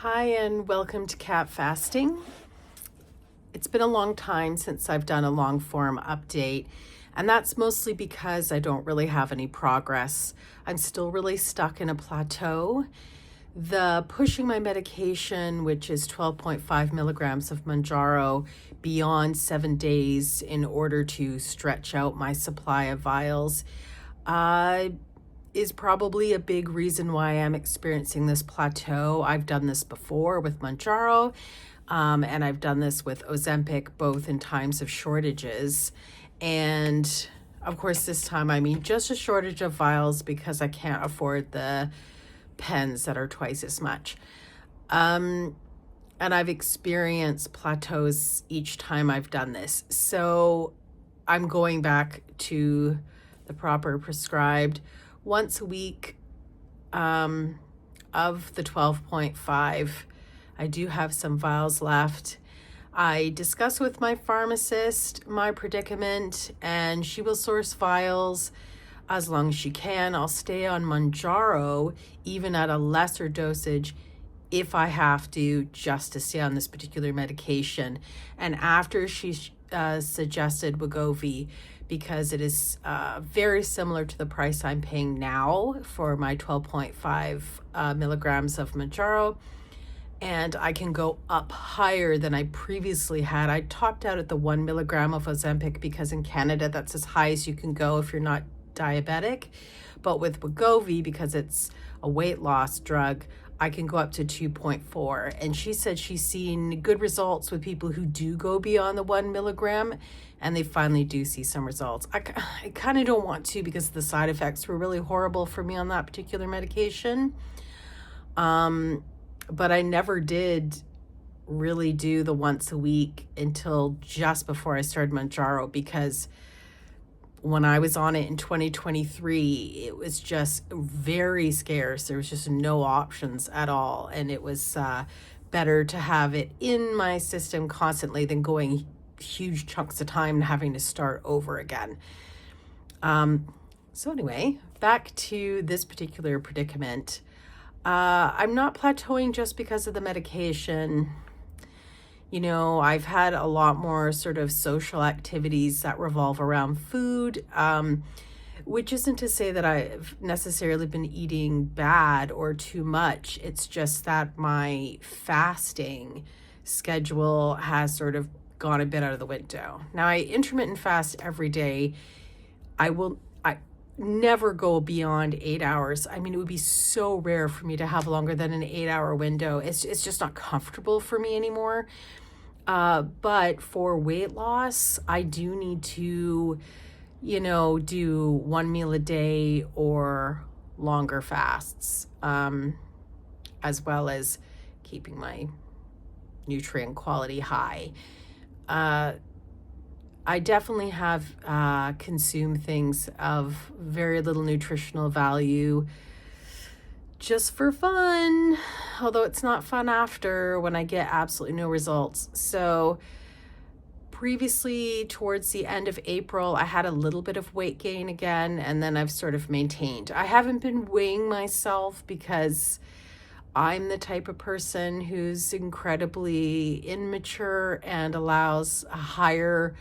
Hi, and welcome to Cat Fasting. It's been a long time since I've done a long form update, and that's mostly because I don't really have any progress. I'm still really stuck in a plateau. The pushing my medication, which is 12.5 milligrams of Manjaro, beyond 7 days in order to stretch out my supply of vials, is probably a big reason why I'm experiencing this plateau. I've done this before with Manjaro, and I've done this with Ozempic, both in times of shortages. And of course, this time, I mean just a shortage of vials because I can't afford the pens that are twice as much. And I've experienced plateaus each time I've done this. So I'm going back to the proper prescribed once a week of the 12.5. I do have some vials left. I discuss with my pharmacist my predicament, and she will source vials as long as she can. I'll stay on Manjaro, even at a lesser dosage, if I have to, just to stay on this particular medication. And after she suggested Wegovy, because it is very similar to the price I'm paying now for my 12.5 milligrams of Manjaro. And I can go up higher than I previously had. I topped out at the 1 milligram of Ozempic because in Canada, that's as high as you can go if you're not diabetic. But with Wegovy, because it's a weight loss drug, I can go up to 2.4. And she said she's seen good results with people who do go beyond the 1 milligram, and they finally do see some results. I kind of don't want to because the side effects were really horrible for me on that particular medication. But I never did really do the once a week until just before I started Manjaro, because when I was on it in 2023, it was just very scarce. There was just no options at all. And it was better to have it in my system constantly than going huge chunks of time and having to start over again. So anyway, back to this particular predicament. I'm not plateauing just because of the medication. You know, I've had a lot more sort of social activities that revolve around food, which isn't to say that I've necessarily been eating bad or too much. It's just that my fasting schedule has sort of gone a bit out of the window. Now, I intermittent fast every day. I never go beyond 8 hours. I mean, it would be so rare for me to have longer than an 8-hour window. It's just not comfortable for me anymore. But for weight loss, I do need to, do one meal a day or longer fasts, as well as keeping my nutrient quality high. I definitely have consumed things of very little nutritional value just for fun, although it's not fun after when I get absolutely no results. So previously, towards the end of April, I had a little bit of weight gain again, and then I've sort of maintained. I haven't been weighing myself because I'm the type of person who's incredibly immature and allows a higher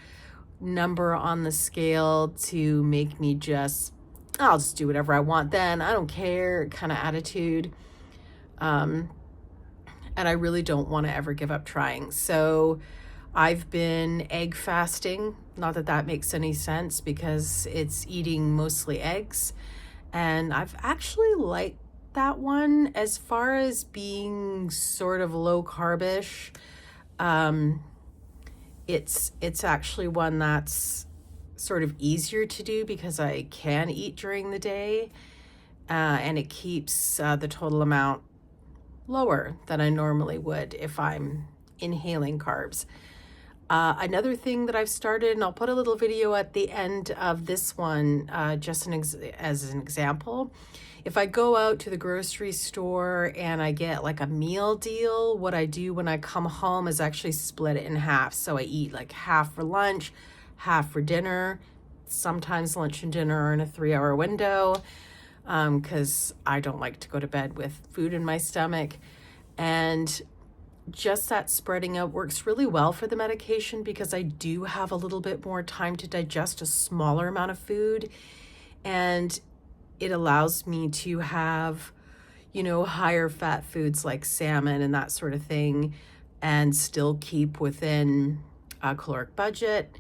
number on the scale to make me I'll just do whatever I want then, I don't care kind of attitude. And I really don't want to ever give up trying. So I've been egg fasting. Not that that makes any sense because it's eating mostly eggs. And I've actually liked that one as far as being sort of low carbish. It's actually one that's sort of easier to do because I can eat during the day, and it keeps the total amount lower than I normally would if I'm inhaling carbs. Another thing that I've started, and I'll put a little video at the end of this one, just as an example. If I go out to the grocery store and I get like a meal deal, what I do when I come home is actually split it in half. So I eat like half for lunch, half for dinner. Sometimes lunch and dinner are in a 3-hour window because I don't like to go to bed with food in my stomach. And just that spreading out works really well for the medication because I do have a little bit more time to digest a smaller amount of food. And it allows me to have, higher fat foods like salmon and that sort of thing, and still keep within a caloric budget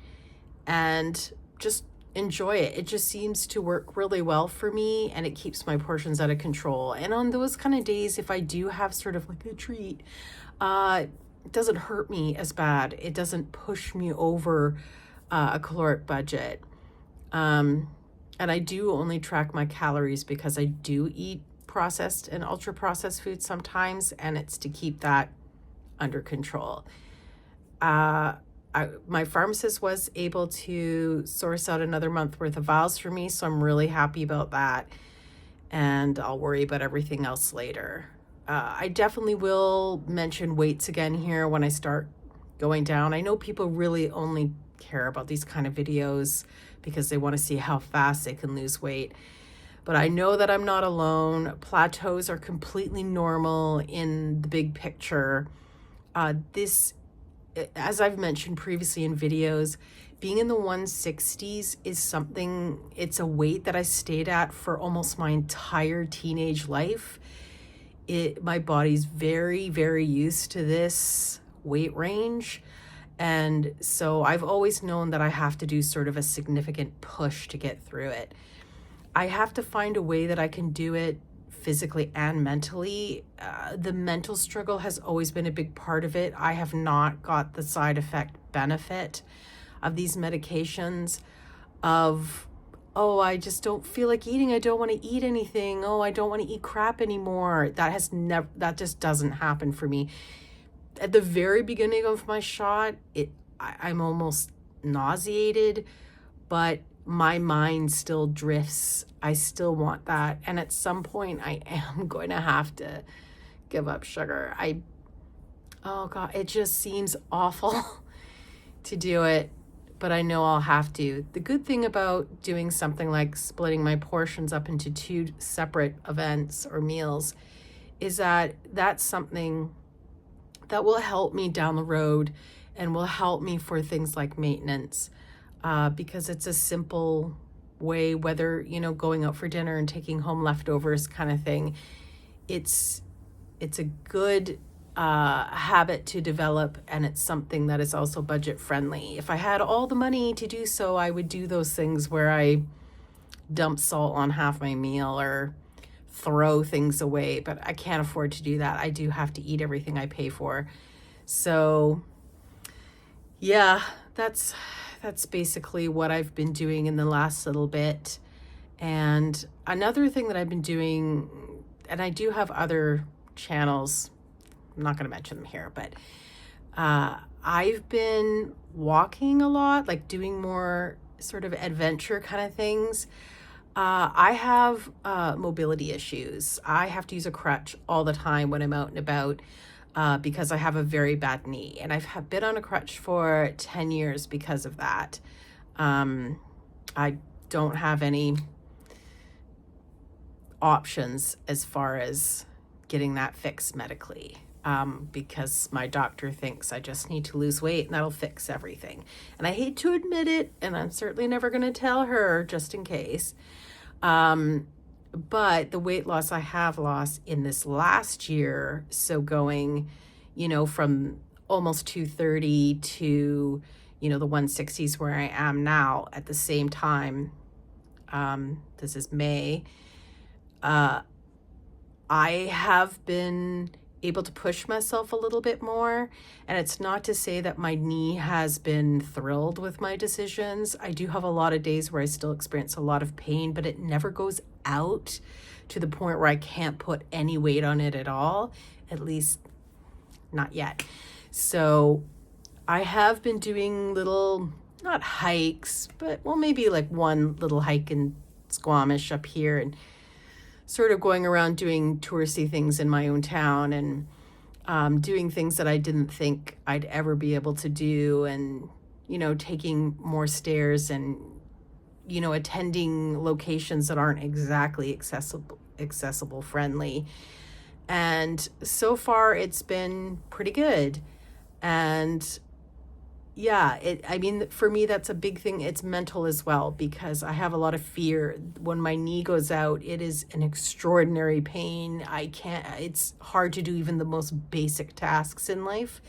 and just enjoy it. It just seems to work really well for me, and it keeps my portions out of control. And on those kind of days, if I do have sort of like a treat, it doesn't hurt me as bad. It doesn't push me over a caloric budget. And I do only track my calories because I do eat processed and ultra processed food sometimes, and it's to keep that under control. My pharmacist was able to source out another month worth of vials for me, so I'm really happy about that. And I'll worry about everything else later. I definitely will mention weights again here when I start going down. I know people really only care about these kind of videos because they want to see how fast they can lose weight. But I know that I'm not alone. Plateaus are completely normal in the big picture. As I've mentioned previously in videos, being in the 160s is something, it's a weight that I stayed at for almost my entire teenage life. My body's very, very used to this weight range. And so I've always known that I have to do sort of a significant push to get through it. I have to find a way that I can do it physically and mentally. The mental struggle has always been a big part of it. I have not got the side effect benefit of these medications of, oh, I just don't feel like eating. I don't want to eat anything. Oh, I don't want to eat crap anymore. That just doesn't happen for me. At the very beginning of my shot, I'm almost nauseated, but my mind still drifts. I still want that. And at some point I am going to have to give up sugar. Oh God, it just seems awful to do it, but I know I'll have to. The good thing about doing something like splitting my portions up into 2 separate events or meals is that that's something that will help me down the road and will help me for things like maintenance, because it's a simple way, whether, going out for dinner and taking home leftovers kind of thing. It's a good habit to develop, and it's something that is also budget friendly. If I had all the money to do so, I would do those things where I dump salt on half my meal or throw things away, but I can't afford to do that. I do have to eat everything I pay for. So yeah, that's basically what I've been doing in the last little bit. And another thing that I've been doing, and I do have other channels, I'm not going to mention them here, but I've been walking a lot, like doing more sort of adventure kind of things. I have mobility issues. I have to use a crutch all the time when I'm out and about because I have a very bad knee. And I've been on a crutch for 10 years because of that. I don't have any options as far as getting that fixed medically, because my doctor thinks I just need to lose weight and that'll fix everything. And I hate to admit it, and I'm certainly never going to tell her just in case. But the weight loss I have lost in this last year, so going, from almost 230 to, the 160s where I am now at the same time, this is May, I have been able to push myself a little bit more. And it's not to say that my knee has been thrilled with my decisions. I do have a lot of days where I still experience a lot of pain, but it never goes out to the point where I can't put any weight on it at all, at least not yet. So I have been doing little, not hikes, but maybe like one little hike in Squamish up here, and sort of going around doing touristy things in my own town, and doing things that I didn't think I'd ever be able to do, and, taking more stairs, and, attending locations that aren't exactly accessible friendly. And so far it's been pretty good. And yeah, I mean, for me, that's a big thing. It's mental as well, because I have a lot of fear. When my knee goes out, it is an extraordinary pain. It's hard to do even the most basic tasks in life.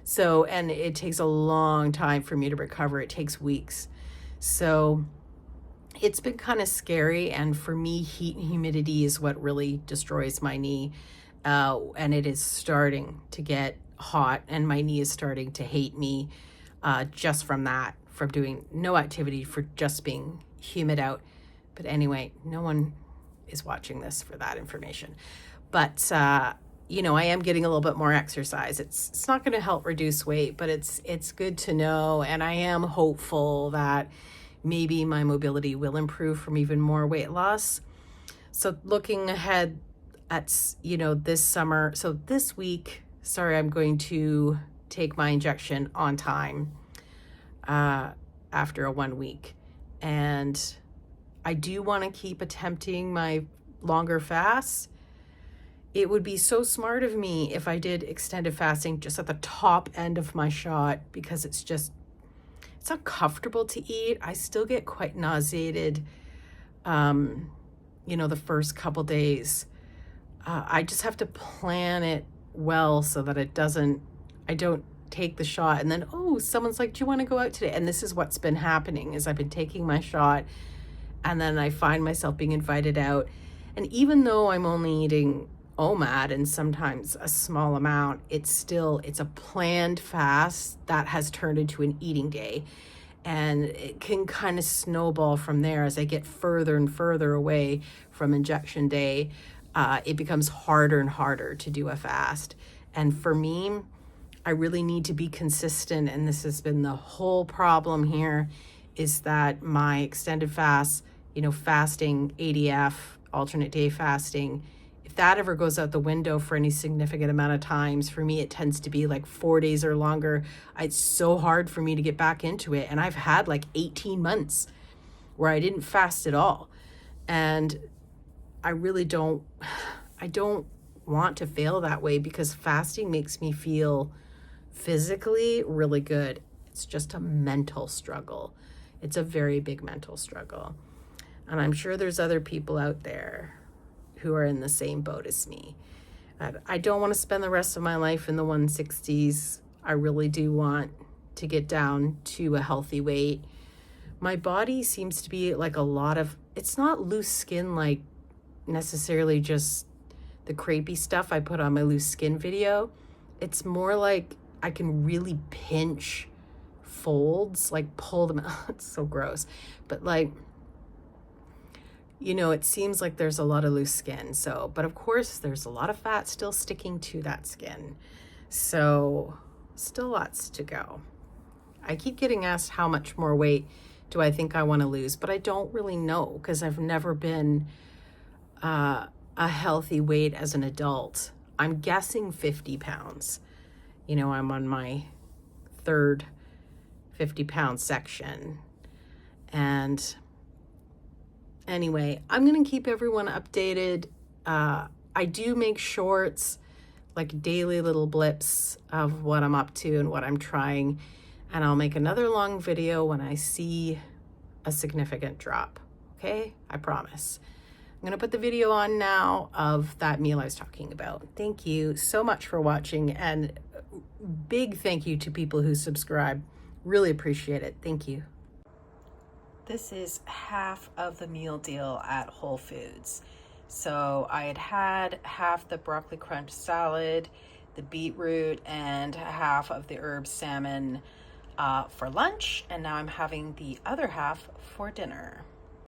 So, and it takes a long time for me to recover. It takes weeks. So it's been kind of scary. And for me, heat and humidity is what really destroys my knee. And it is starting to get hot, and my knee is starting to hate me just from doing no activity, for just being humid out. But anyway, no one is watching this for that information. But I am getting a little bit more exercise. It's not going to help reduce weight, but it's good to know. And I am hopeful that maybe my mobility will improve from even more weight loss. So looking ahead at, this summer, so this week, I'm going to take my injection on time after a 1 week. And I do want to keep attempting my longer fasts. It would be so smart of me if I did extended fasting just at the top end of my shot, because it's not comfortable to eat. I still get quite nauseated, the first couple days. I just have to plan it well so that I don't take the shot and then, someone's like, do you want to go out today? And this is what's been happening, is I've been taking my shot and then I find myself being invited out. And even though I'm only eating OMAD and sometimes a small amount, it's a planned fast that has turned into an eating day. And it can kind of snowball from there as I get further and further away from injection day. It becomes harder and harder to do a fast. And for me, I really need to be consistent. And this has been the whole problem here, is that my extended fast, fasting, ADF, alternate day fasting, if that ever goes out the window for any significant amount of times, for me, it tends to be like 4 days or longer. It's so hard for me to get back into it. And I've had like 18 months where I didn't fast at all. And I don't want to fail that way, because fasting makes me feel physically really good. It's just a mental struggle. It's a very big mental struggle. And I'm sure there's other people out there who are in the same boat as me. I don't want to spend the rest of my life in the 160s. I really do want to get down to a healthy weight. My body seems to be like it's not loose skin, like necessarily just the crepey stuff I put on my loose skin video. It's more like I can really pinch folds, like pull them out. It's so gross. But it seems like there's a lot of loose skin. So, but of course there's a lot of fat still sticking to that skin. So still lots to go. I keep getting asked how much more weight do I think I want to lose, but I don't really know, because I've never been a healthy weight as an adult. I'm guessing 50 pounds. I'm on my third 50-pound section. And anyway, I'm going to keep everyone updated. I do make shorts, like daily little blips of what I'm up to and what I'm trying. And I'll make another long video when I see a significant drop. Okay? I promise. I'm going to put the video on now of that meal I was talking about. Thank you so much for watching, and big thank you to people who subscribe. Really appreciate it. Thank you. This is half of the meal deal at Whole Foods. So I had half the broccoli crunch salad, the beetroot, and half of the herb salmon for lunch, and now I'm having the other half for dinner.